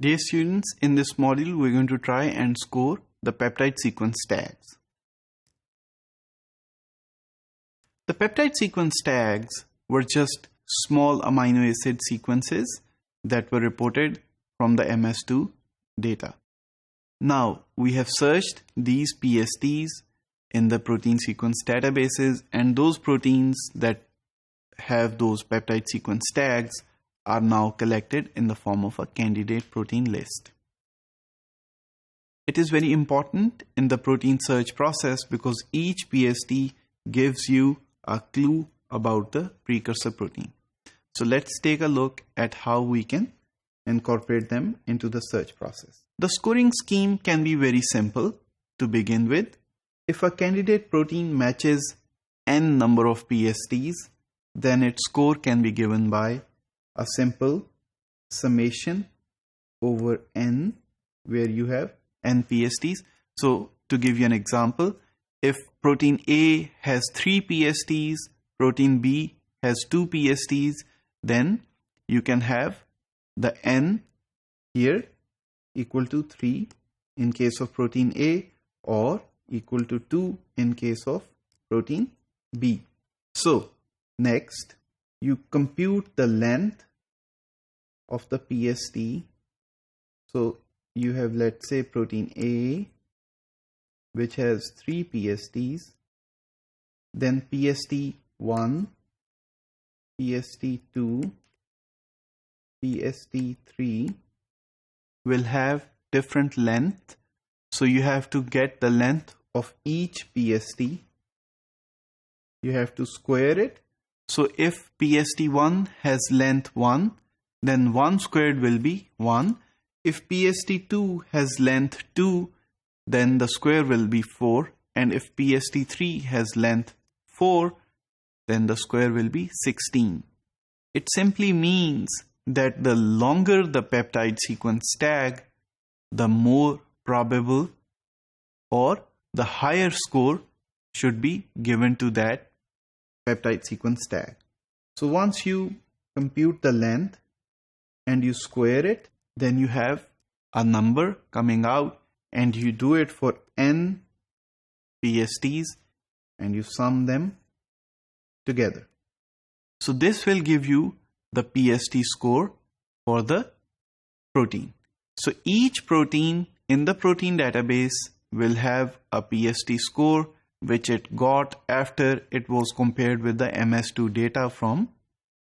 Dear students, in this module we're going to try and score the peptide sequence tags. The peptide sequence tags were just small amino acid sequences that were reported from the MS2 data. Now we have searched these PSTs in the protein sequence databases, and those proteins that have those peptide sequence tags are now collected in the form of a candidate protein list. It is very important in the protein search process because each PST gives you a clue about the precursor protein. So let's take a look at how we can incorporate them into the search process. The scoring scheme can be very simple to begin with. If a candidate protein matches n number of PSTs, then its score can be given by a simple summation over n, where you have n PSTs. So to give you an example, if protein A has 3 PSTs, protein B has 2 PSTs, then you can have the n here equal to 3 in case of protein A, or equal to 2 in case of protein B. So next, you compute the length of the PST. So you have, let's say, protein A, which has 3 PSTs, then PST1, PST2, PST3 will have different length. So you have to get the length of each PST. You have to square it. So if PST1 has length 1, then 1 squared will be 1. If PST2 has length 2, then the square will be 4. And if PST3 has length 4, then the square will be 16. It simply means that the longer the peptide sequence tag, the more probable or the higher score should be given to that peptide sequence tag. So once you compute the length and you square it, then you have a number coming out, and you do it for n PSTs and you sum them together. So this will give you the PST score for the protein. So each protein in the protein database will have a PST score which it got after it was compared with the MS2 data from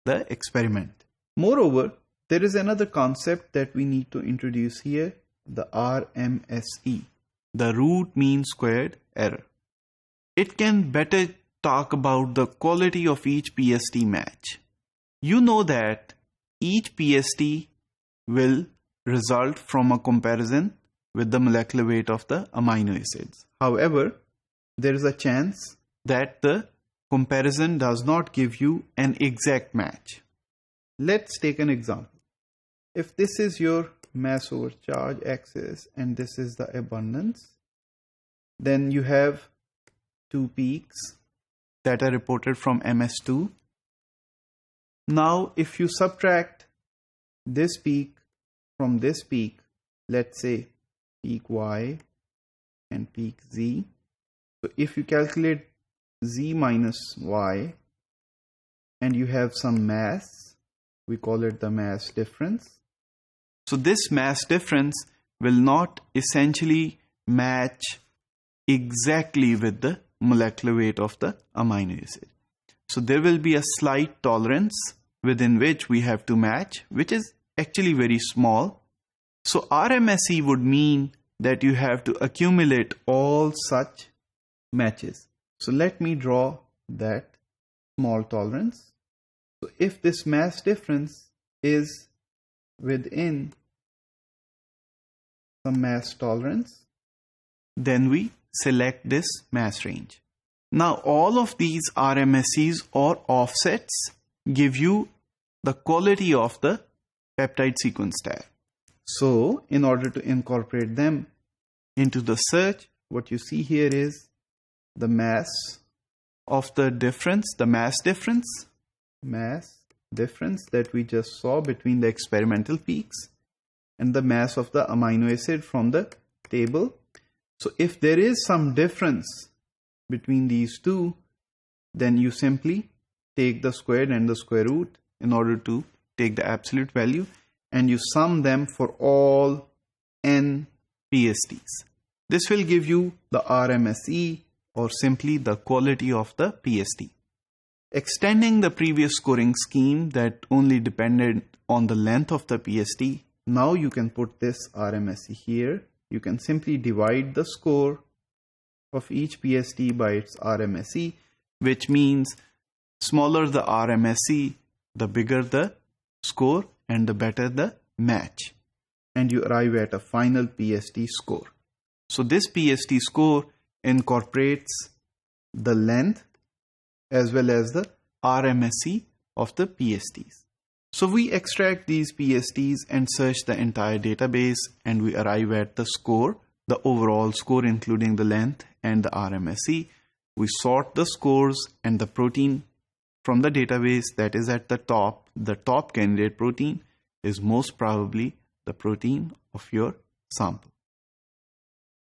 the experiment. Moreover, there is another concept that we need to introduce here, the RMSE, the root mean squared error. It can better talk about the quality of each PST match. You know that each PST will result from a comparison with the molecular weight of the amino acids. However, there is a chance that the comparison does not give you an exact match. Let's take an example. If this is your mass over charge axis and this is the abundance, then you have 2 peaks that are reported from MS2. Now, if you subtract this peak from this peak, let's say peak Y and peak Z. So if you calculate Z minus Y and you have some mass, we call it the mass difference. So this mass difference will not essentially match exactly with the molecular weight of the amino acid. So there will be a slight tolerance within which we have to match, which is actually very small. So RMSE would mean that you have to accumulate all such matches. So let me draw that small tolerance. So if this mass difference is within some mass tolerance, then we select this mass range. Now all of these RMSEs or offsets give you the quality of the peptide sequence tag. So in order to incorporate them into the search, what you see here is the mass of the difference, the mass difference that we just saw between the experimental peaks, and the mass of the amino acid from the table. So if there is some difference between these two, then you simply take the squared and the square root in order to take the absolute value, and you sum them for all n PSTs. This will give you the RMSE, or simply the quality of the PST. Extending the previous scoring scheme that only depended on the length of the PST, now you can put this RMSE here. You can simply divide the score of each PST by its RMSE, which means smaller the RMSE, the bigger the score and the better the match. And you arrive at a final PST score. So this PST score incorporates the length as well as the RMSE of the PSTs. So we extract these PSTs and search the entire database, and we arrive at the score, the overall score including the length and the RMSE. We sort the scores and the protein from the database that is at the top. The top candidate protein is most probably the protein of your sample.